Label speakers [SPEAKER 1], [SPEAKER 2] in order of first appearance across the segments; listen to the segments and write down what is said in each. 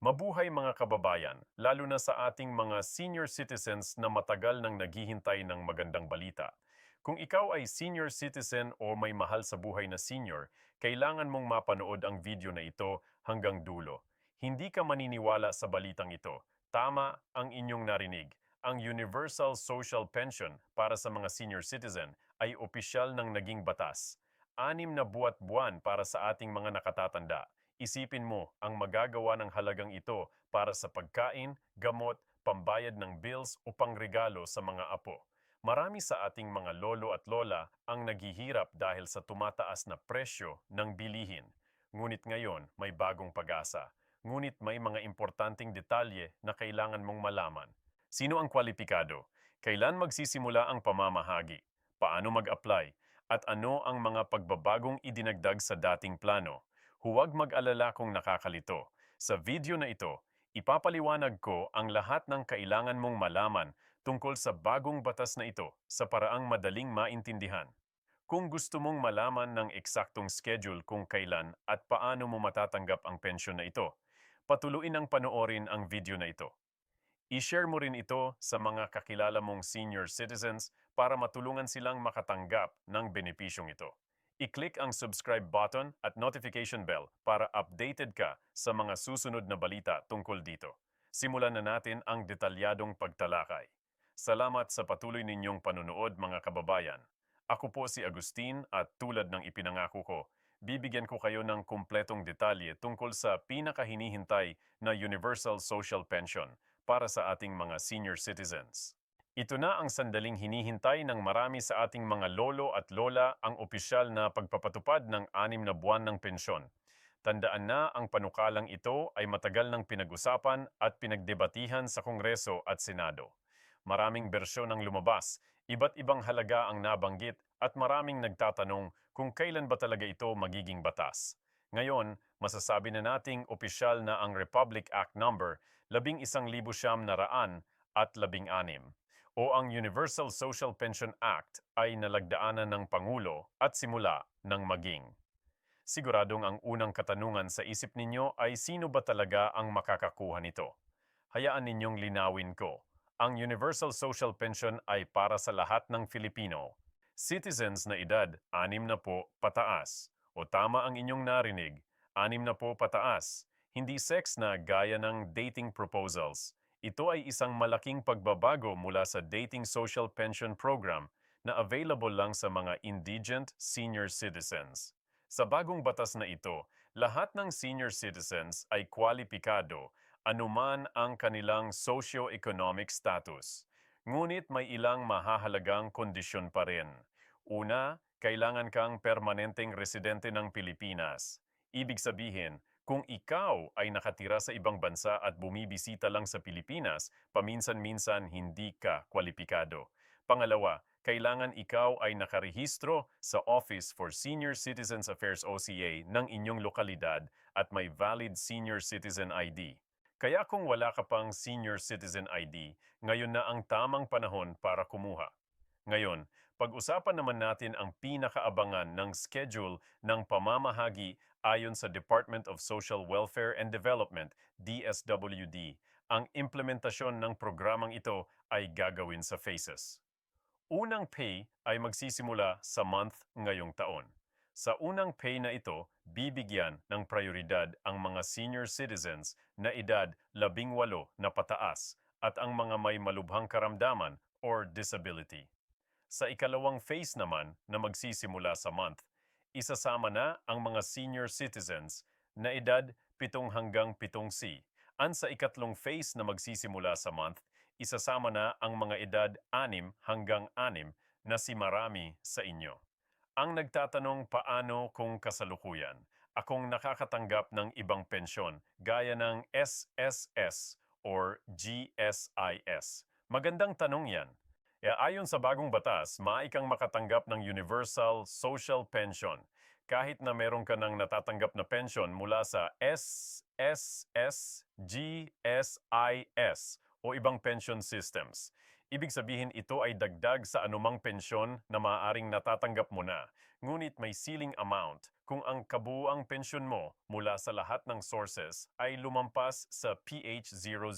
[SPEAKER 1] Mabuhay mga kababayan, lalo na sa ating mga senior citizens na matagal nang naghihintay ng magandang balita. Kung ikaw ay senior citizen o may mahal sa buhay na senior, kailangan mong mapanood ang video na ito hanggang dulo. Hindi ka maniniwala sa balitang ito. Tama ang inyong narinig. Ang Universal Social Pension para sa mga senior citizen ay opisyal ng naging batas. 6 na buwan para sa ating mga nakatatanda. Isipin mo ang magagawa ng halagang ito para sa pagkain, gamot, pambayad ng bills o pangregalo sa mga apo. Marami sa ating mga lolo at lola ang naghihirap dahil sa tumataas na presyo ng bilihin. Ngunit ngayon may bagong pag-asa. Ngunit may mga importanteng detalye na kailangan mong malaman. Sino ang kwalipikado? Kailan magsisimula ang pamamahagi? Paano mag-apply? At ano ang mga pagbabagong idinagdag sa dating plano? Huwag mag-alala kung nakakalito. Sa video na ito, ipapaliwanag ko ang lahat ng kailangan mong malaman tungkol sa bagong batas na ito sa paraang madaling maintindihan. Kung gusto mong malaman ng eksaktong schedule kung kailan at paano mo matatanggap ang pensyon na ito, patuluin ang panoorin ang video na ito. I-share mo rin ito sa mga kakilala mong senior citizens para matulungan silang makatanggap ng benepisyong ito. I-click ang subscribe button at notification bell para updated ka sa mga susunod na balita tungkol dito. Simulan na natin ang detalyadong pagtalakay. Salamat sa patuloy ninyong panunood mga kababayan. Ako po si Agustin at tulad ng ipinangako ko, bibigyan ko kayo ng kumpletong detalye tungkol sa pinakahinihintay na Universal Social Pension para sa ating mga senior citizens. Ito na ang sandaling hinihintay ng marami sa ating mga lolo at lola, ang opisyal na pagpapatupad ng 6 na buwan ng pensyon. Tandaan na ang panukalang ito ay matagal nang pinag-usapan at pinagdebatihan sa Kongreso at Senado. Maraming bersyon ang lumabas, iba't ibang halaga ang nabanggit at maraming nagtatanong kung kailan ba talaga ito magiging batas. Ngayon, masasabi na nating opisyal na ang Republic Act number 11,916 o ang Universal Social Pension Act ay nalagdaanan ng Pangulo at simula ng maging. Siguradong ang unang katanungan sa isip ninyo ay sino ba talaga ang makakakuha nito? Hayaan ninyong linawin ko. Ang Universal Social Pension ay para sa lahat ng Filipino. Citizens na edad 60 pataas. O tama ang inyong narinig, 60 pataas. Hindi sex na gaya ng dating proposals. Ito ay isang malaking pagbabago mula sa Dating Social Pension Program na available lang sa mga indigent senior citizens. Sa bagong batas na ito, lahat ng senior citizens ay kwalipikado anuman ang kanilang socio-economic status. Ngunit may ilang mahahalagang kondisyon pa rin. Una, kailangan kang permanenteng residente ng Pilipinas. Ibig sabihin, kung ikaw ay nakatira sa ibang bansa at bumibisita lang sa Pilipinas, paminsan-minsan hindi ka kwalipikado. Pangalawa, kailangan ikaw ay nakarehistro sa Office for Senior Citizens Affairs OCA ng inyong lokalidad at may valid Senior Citizen ID. Kaya kung wala ka pang Senior Citizen ID, ngayon na ang tamang panahon para kumuha. Ngayon, pag-usapan naman natin ang pinakaabangan ng schedule ng pamamahagi ayon sa Department of Social Welfare and Development, DSWD. Ang implementasyon ng programang ito ay gagawin sa phases. Unang pay ay magsisimula sa month ngayong taon. Sa unang pay na ito, bibigyan ng prioridad ang mga senior citizens na edad 18 na pataas at ang mga may malubhang karamdaman or disability. Sa ikalawang phase naman na magsisimula sa month, isasama na ang mga senior citizens na edad 7 hanggang 7C. Sa ikatlong phase na magsisimula sa month, isasama na ang mga edad 6 hanggang 6 na si marami sa inyo. Ang nagtatanong paano kung kasalukuyan, akong nakakatanggap ng ibang pensyon gaya ng SSS or GSIS. Magandang tanong yan. Ayon sa bagong batas, maaari kang makatanggap ng Universal Social Pension kahit na meron ka nang natatanggap na pension mula sa SSS, GSIS o ibang pension systems. Ibig sabihin ito ay dagdag sa anumang pensyon na maaaring natatanggap mo na, ngunit may ceiling amount kung ang kabuuang pensyon mo mula sa lahat ng sources ay lumampas sa PH00.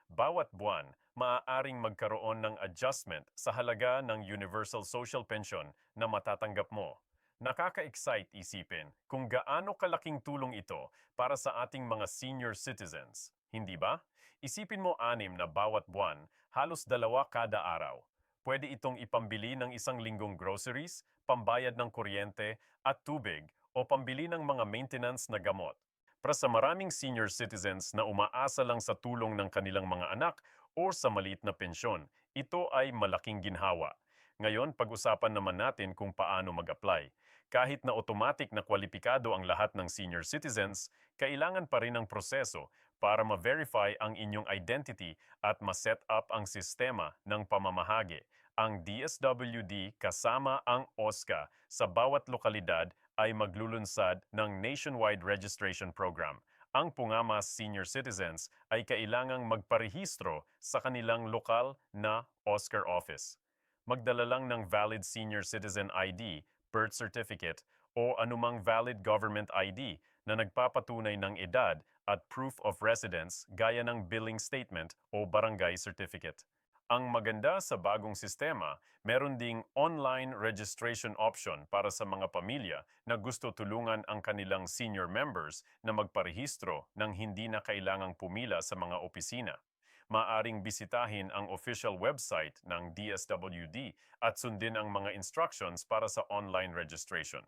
[SPEAKER 1] Bawat buwan, maaaring magkaroon ng adjustment sa halaga ng Universal Social Pension na matatanggap mo. Nakaka-excite isipin kung gaano kalaking tulong ito para sa ating mga senior citizens, hindi ba? Isipin mo 6 na bawat buwan, halos 2 kada araw. Pwede itong ipambili ng isang linggong groceries, pambayad ng kuryente at tubig o pambili ng mga maintenance na gamot. Para sa maraming senior citizens na umaasa lang sa tulong ng kanilang mga anak o sa maliit na pensyon, ito ay malaking ginhawa. Ngayon, pag-usapan naman natin kung paano mag-apply. Kahit na automatic na kwalipikado ang lahat ng senior citizens, kailangan pa rin ng proseso para ma-verify ang inyong identity at ma-set up ang sistema ng pamamahagi. Ang DSWD kasama ang OSCA sa bawat lokalidad ay maglulunsad ng Nationwide Registration Program. Ang Pungamas Senior Citizens ay kailangang magparehistro sa kanilang lokal na OSCAR office. Magdala lang ng valid senior citizen ID, birth certificate, o anumang valid government ID na nagpapatunay ng edad at proof of residence gaya ng billing statement o barangay certificate. Ang maganda sa bagong sistema, meron ding online registration option para sa mga pamilya na gusto tulungan ang kanilang senior members na magparehistro nang hindi na kailangang pumila sa mga opisina. Maaring bisitahin ang official website ng DSWD at sundin ang mga instructions para sa online registration.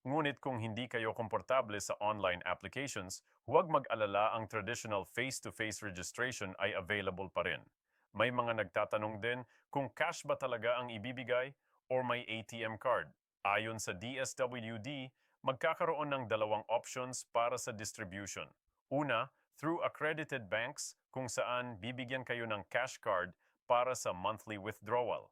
[SPEAKER 1] Ngunit kung hindi kayo komportable sa online applications, huwag mag-alala, ang traditional face-to-face registration ay available pa rin. May mga nagtatanong din kung cash ba talaga ang ibibigay or may ATM card. Ayon sa DSWD, magkakaroon ng 2 options para sa distribution. Una, through accredited banks kung saan bibigyan kayo ng cash card para sa monthly withdrawal.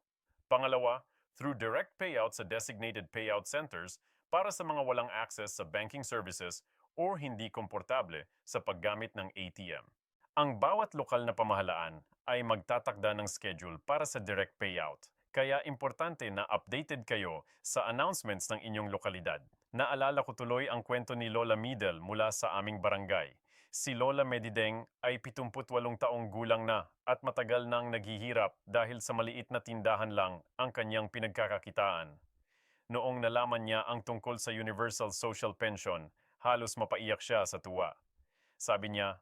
[SPEAKER 1] Pangalawa, through direct payout sa designated payout centers para sa mga walang access sa banking services o hindi komportable sa paggamit ng ATM. Ang bawat lokal na pamahalaan ay magtatakda ng schedule para sa direct payout, kaya importante na updated kayo sa announcements ng inyong lokalidad. Naalala ko tuloy ang kwento ni Lola Midel mula sa aming barangay. Si Lola Medideng ay 78 taong gulang na at matagal nang naghihirap dahil sa maliit na tindahan lang ang kanyang pinagkakakitaan. Noong nalaman niya ang tungkol sa Universal Social Pension, halos mapaiyak siya sa tuwa. Sabi niya,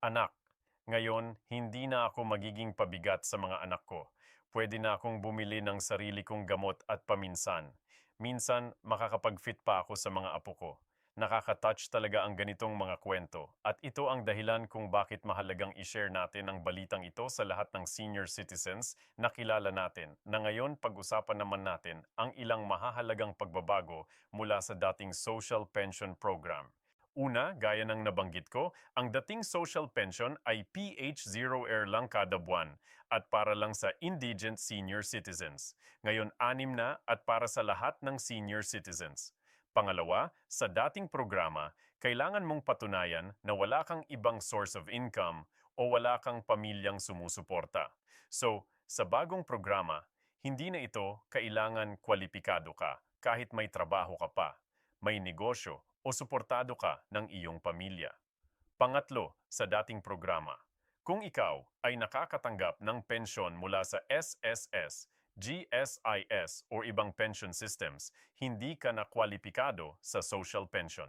[SPEAKER 1] "Anak, ngayon hindi na ako magiging pabigat sa mga anak ko. Pwede na akong bumili ng sarili kong gamot at paminsan. Minsan makakapag-fit pa ako sa mga apo ko." Nakaka-touch talaga ang ganitong mga kwento at ito ang dahilan kung bakit mahalagang i-share natin ang balitang ito sa lahat ng senior citizens na kilala natin, na ngayon pag-usapan naman natin ang ilang mahahalagang pagbabago mula sa dating social pension program. Una, gaya ng nabanggit ko, ang dating social pension ay PH0R lang kada buwan at para lang sa indigent senior citizens. Ngayon 6 na at para sa lahat ng senior citizens. Pangalawa, sa dating programa, kailangan mong patunayan na wala kang ibang source of income o wala kang pamilyang sumusuporta. So, sa bagong programa, hindi na ito kailangan kwalipikado ka kahit may trabaho ka pa, may negosyo o suportado ka ng iyong pamilya. Pangatlo, sa dating programa, kung ikaw ay nakakatanggap ng pensyon mula sa SSS, GSIS o ibang pension systems, hindi ka na kwalipikado sa social pension.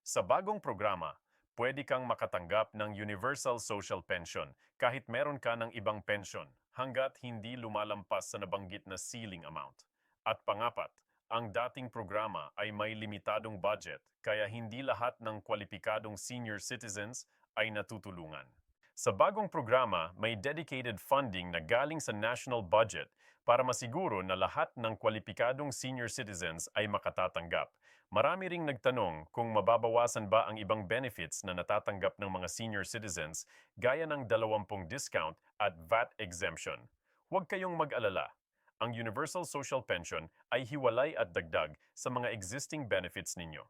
[SPEAKER 1] Sa bagong programa, pwede kang makatanggap ng Universal Social Pension kahit meron ka ng ibang pension hanggat hindi lumalampas sa nabanggit na ceiling amount. At pangapat, ang dating programa ay may limitadong budget kaya hindi lahat ng kwalipikadong senior citizens ay natutulungan. Sa bagong programa, may dedicated funding na galing sa national budget para masiguro na lahat ng kwalipikadong senior citizens ay makatatanggap. Marami ring nagtanong kung mababawasan ba ang ibang benefits na natatanggap ng mga senior citizens gaya ng 20% discount at VAT exemption. Huwag kayong mag-alala. Ang Universal Social Pension ay hiwalay at dagdag sa mga existing benefits ninyo.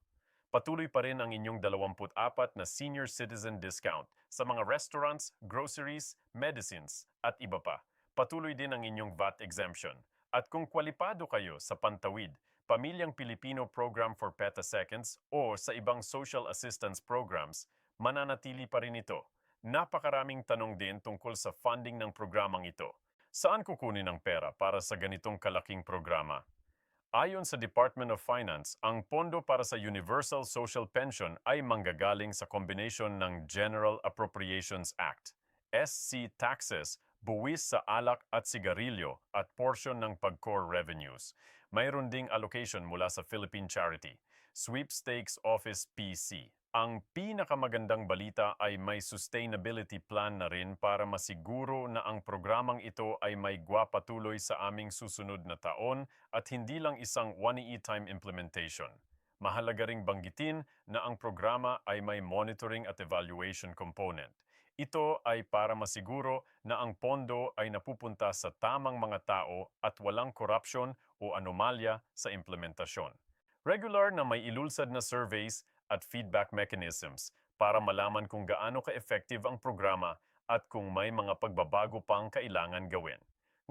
[SPEAKER 1] Patuloy pa rin ang inyong 24 na senior citizen discount sa mga restaurants, groceries, medicines at iba pa. patuloy din ang inyong VAT exemption. At kung kwalipado kayo sa Pantawid, Pamilyang Pilipino Program for Petaseconds o sa ibang social assistance programs, mananatili pa rin ito. Napakaraming tanong din tungkol sa funding ng programang ito. Saan kukunin ang pera para sa ganitong kalaking programa? Ayon sa Department of Finance, ang pondo para sa Universal Social Pension ay manggagaling sa kombinasyon ng General Appropriations Act, SC taxes, buwis sa alak at sigarilyo at porsyon ng pag-core revenues. Mayroon ding allocation mula sa Philippine Charity, Sweepstakes Office PC. Ang pinakamagandang balita ay may sustainability plan na rin para masiguro na ang programang ito ay may gwapatuloy sa aming susunod na taon at hindi lang isang one-time implementation. Mahalaga ring banggitin na ang programa ay may monitoring at evaluation component. Ito ay para masiguro na ang pondo ay napupunta sa tamang mga tao at walang korupsyon o anomalya sa implementasyon. Regular na may ilulsad na surveys at feedback mechanisms para malaman kung gaano ka-effective ang programa at kung may mga pagbabago pang kailangan gawin.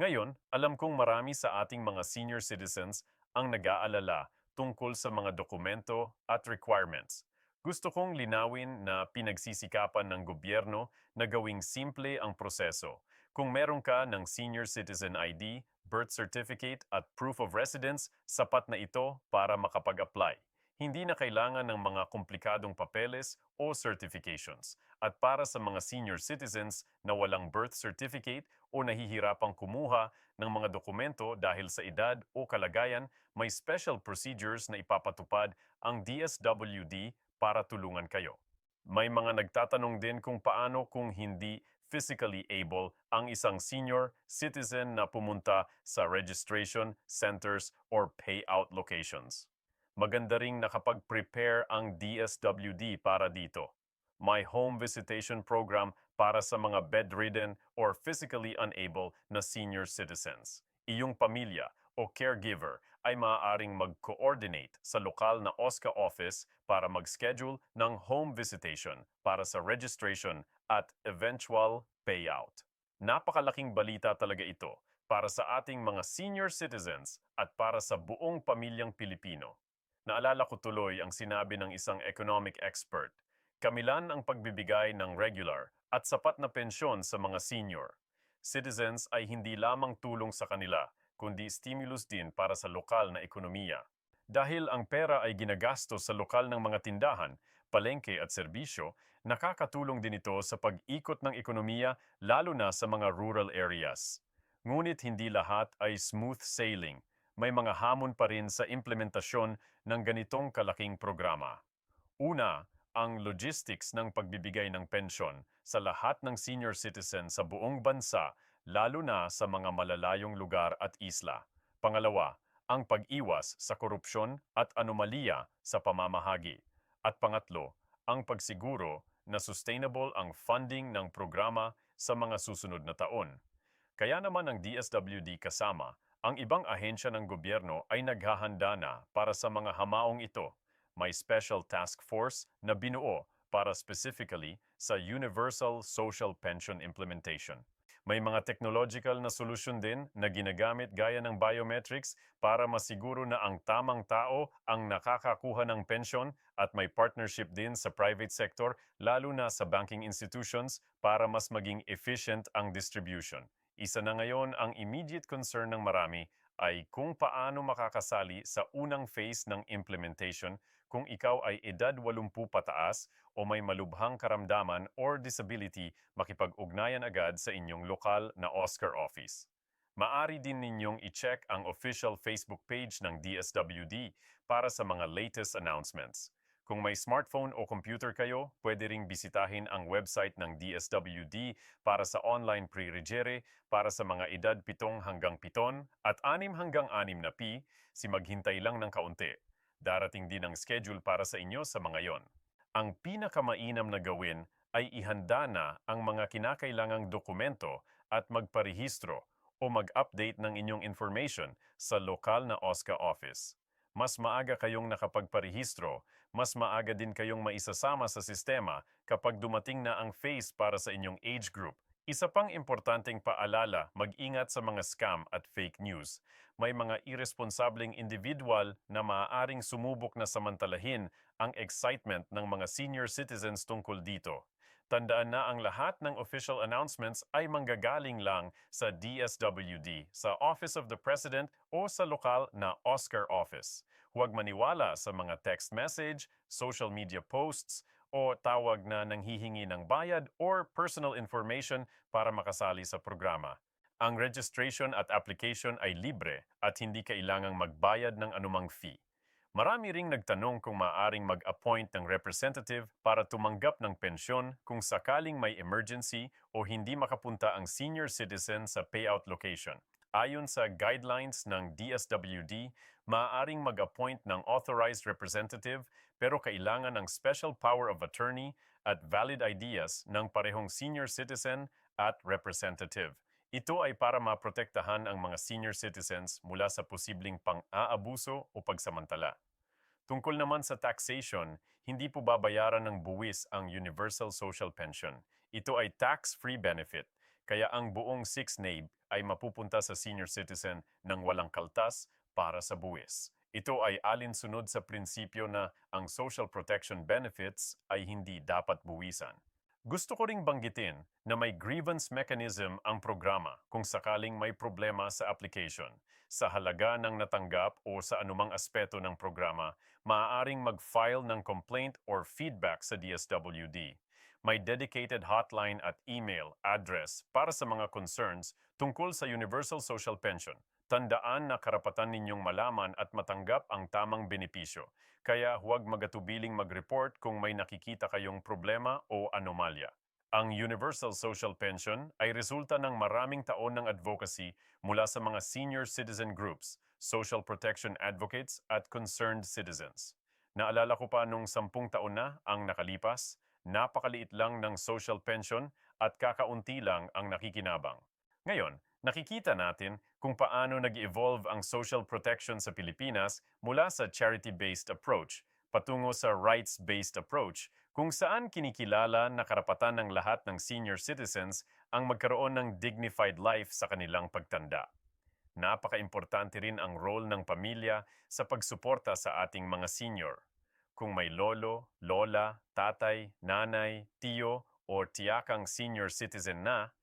[SPEAKER 1] Ngayon, alam kong marami sa ating mga senior citizens ang nag-aalala tungkol sa mga dokumento at requirements. Gusto kong linawin na pinagsisikapan ng gobyerno na gawing simple ang proseso. Kung meron ka ng Senior Citizen ID, birth certificate at proof of residence, sapat na ito para makapag-apply. Hindi na kailangan ng mga komplikadong papeles o certifications. At para sa mga senior citizens na walang birth certificate o nahihirapang kumuha ng mga dokumento dahil sa edad o kalagayan, may special procedures na ipapatupad ang DSWD para tulungan kayo. May mga nagtatanong din kung paano kung hindi physically able ang isang senior citizen na pumunta sa registration centers or payout locations. Maganda ring nakapag-prepare ang DSWD para dito. May home visitation program para sa mga bedridden or physically unable na senior citizens. Iyong pamilya o caregiver ay maaaring mag-coordinate sa lokal na OSCA office para mag-schedule ng home visitation para sa registration at eventual payout. Napakalaking balita talaga ito para sa ating mga senior citizens at para sa buong pamilyang Pilipino. Naalala ko tuloy ang sinabi ng isang economic expert, kamilan ang pagbibigay ng regular at sapat na pensyon sa mga senior. Citizens ay hindi lamang tulong sa kanila, kundi stimulus din para sa lokal na ekonomiya. Dahil ang pera ay ginagastos sa lokal ng mga tindahan, palengke at serbisyo, nakakatulong din ito sa pag-ikot ng ekonomiya lalo na sa mga rural areas. Ngunit hindi lahat ay smooth sailing. May mga hamon pa rin sa implementasyon ng ganitong kalaking programa. Una, ang logistics ng pagbibigay ng pensyon sa lahat ng senior citizen sa buong bansa, lalo na sa mga malalayong lugar at isla. Pangalawa, ang pag-iwas sa korupsyon at anomalya sa pamamahagi. At pangatlo, ang pagsiguro na sustainable ang funding ng programa sa mga susunod na taon. Kaya naman ang DSWD kasama ang ibang ahensya ng gobyerno ay naghahanda na para sa mga hamaong ito. May special task force na binuo para specifically sa Universal Social Pension Implementation. May mga technological na solusyon din na ginagamit gaya ng biometrics para masiguro na ang tamang tao ang nakakakuha ng pensyon at may partnership din sa private sector lalo na sa banking institutions para mas maging efficient ang distribution. Isa na ngayon ang immediate concern ng marami ay kung paano makakasali sa unang phase ng implementation kung ikaw ay edad 80 pataas o may malubhang karamdaman or disability, makipag-ugnayan agad sa inyong lokal na Oscar office. Maari din ninyong i-check ang official Facebook page ng DSWD para sa mga latest announcements. Kung may smartphone o computer kayo, pwede ring bisitahin ang website ng DSWD para sa online pre-regere para sa mga edad 7 hanggang 7 at 6 hanggang 6 na P, si maghintay lang ng kaunti. Darating din ang schedule para sa inyo sa mga yon. Ang pinakamainam na gawin ay ihanda na ang mga kinakailangang dokumento at magparehistro o mag-update ng inyong information sa lokal na OSCA office. Mas maaga kayong nakapagparehistro, mas maaga din kayong maisasama sa sistema kapag dumating na ang phase para sa inyong age group, Isa pang importanteng paalala, mag-ingat sa mga scam at fake news. May mga irresponsableng individual na maaaring sumubok na samantalahin ang excitement ng mga senior citizens tungkol dito. Tandaan na ang lahat ng official announcements ay manggagaling lang sa DSWD, sa Office of the President o sa lokal na Oscar Office. Huwag maniwala sa mga text message, social media posts, o tawag na nanghihingi ng bayad or personal information para makasali sa programa. Ang registration at application ay libre at hindi kailangang magbayad ng anumang fee. Marami ring nagtanong kung maaaring mag-appoint ng representative para tumanggap ng pensyon kung sakaling may emergency o hindi makapunta ang senior citizen sa payout location. Ayon sa guidelines ng DSWD, maaaring mag-appoint ng authorized representative pero kailangan ng special power of attorney at valid ideas ng parehong senior citizen at representative. Ito ay para maprotektahan ang mga senior citizens mula sa posibleng pang-aabuso o pagsamantala. Tungkol naman sa taxation, hindi po babayaran ng buwis ang Universal Social Pension. Ito ay tax-free benefit, kaya ang buong 6 NAIB ay mapupunta sa senior citizen ng walang kaltas para sa buwis. Ito ay alinsunod sa prinsipyo na ang social protection benefits ay hindi dapat buwisan. Gusto ko ring banggitin na may grievance mechanism ang programa kung sakaling may problema sa application. Sa halaga ng natanggap o sa anumang aspeto ng programa, maaaring mag-file ng complaint or feedback sa DSWD. May dedicated hotline at email address para sa mga concerns tungkol sa Universal Social Pension. Tandaan na karapatan ninyong malaman at matanggap ang tamang benepisyo, kaya huwag magatubiling mag-report kung may nakikita kayong problema o anomalya. Ang Universal Social Pension ay resulta ng maraming taon ng advocacy mula sa mga senior citizen groups, social protection advocates at concerned citizens. Naalala ko pa nung 10 taon na ang nakalipas, napakaliit lang ng social pension at kakaunti lang ang nakikinabang. Ngayon, nakikita natin kung paano nag-evolve ang social protection sa Pilipinas mula sa charity-based approach patungo sa rights-based approach kung saan kinikilala na karapatan ng lahat ng senior citizens ang magkaroon ng dignified life sa kanilang pagtanda. Napaka-importante rin ang role ng pamilya sa pagsuporta sa ating mga senior. Kung may lolo, lola, tatay, nanay, tiyo o tiyakang senior citizen na,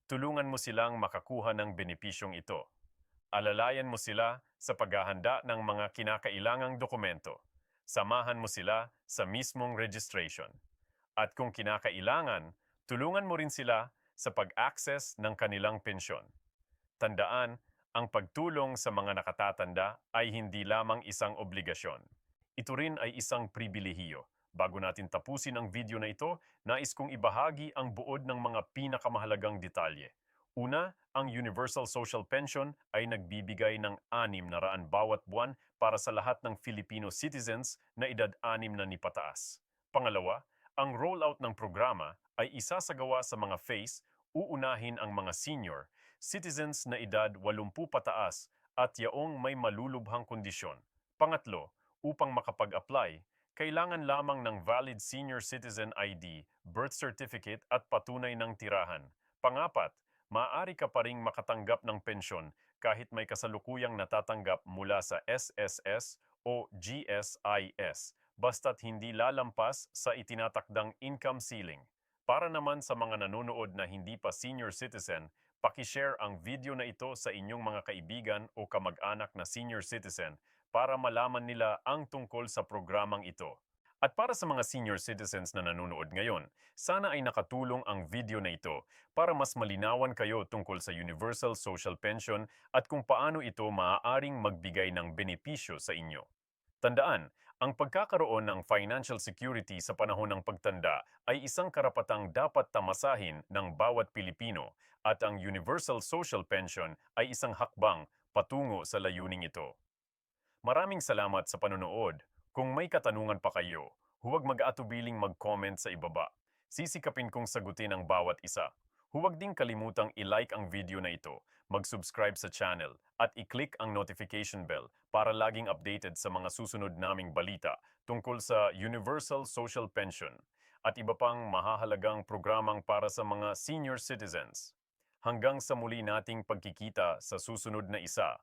[SPEAKER 1] tulungan mo silang makakuha ng benepisyong ito. Alalayan mo sila sa paghahanda ng mga kinakailangang dokumento. Samahan mo sila sa mismong registration. At kung kinakailangan, tulungan mo rin sila sa pag-access ng kanilang pensyon. Tandaan, ang pagtulong sa mga nakatatanda ay hindi lamang isang obligasyon. Ito rin ay isang pribilehiyo. Bago natin tapusin ang video na ito, nais kong ibahagi ang buod ng mga pinakamahalagang detalye. Una, ang Universal Social Pension ay nagbibigay ng 600 bawat buwan para sa lahat ng Filipino citizens na edad 6 na ni pataas. Pangalawa, ang rollout ng programa ay isasagawa sa mga phase, uunahin ang mga senior, citizens na edad 80 pataas at yaong may malulubhang kondisyon. Pangatlo, upang makapag-apply, kailangan lamang ng valid senior citizen ID, birth certificate at patunay ng tirahan. Pangapat, maaari ka pa ring makatanggap ng pensyon kahit may kasalukuyang natatanggap mula sa SSS o GSIS, basta't hindi lalampas sa itinatakdang income ceiling. Para naman sa mga nanonood na hindi pa senior citizen, pakishare ang video na ito sa inyong mga kaibigan o kamag-anak na senior citizen para malaman nila ang tungkol sa programang ito. At para sa mga senior citizens na nanonood ngayon, sana ay nakatulong ang video na ito para mas malinawan kayo tungkol sa Universal Social Pension at kung paano ito maaaring magbigay ng benepisyo sa inyo. Tandaan, ang pagkakaroon ng financial security sa panahon ng pagtanda ay isang karapatang dapat tamasahin ng bawat Pilipino at ang Universal Social Pension ay isang hakbang patungo sa layuning ito. Maraming salamat sa panonood. Kung may katanungan pa kayo, huwag mag-atubiling mag-comment sa ibaba. Sisikapin kong sagutin ang bawat isa. Huwag ding kalimutang i-like ang video na ito, mag-subscribe sa channel, at i-click ang notification bell para laging updated sa mga susunod naming balita tungkol sa Universal Social Pension. at iba pang mahahalagang programang para sa mga senior citizens. Hanggang sa muli nating pagkikita sa susunod na isa,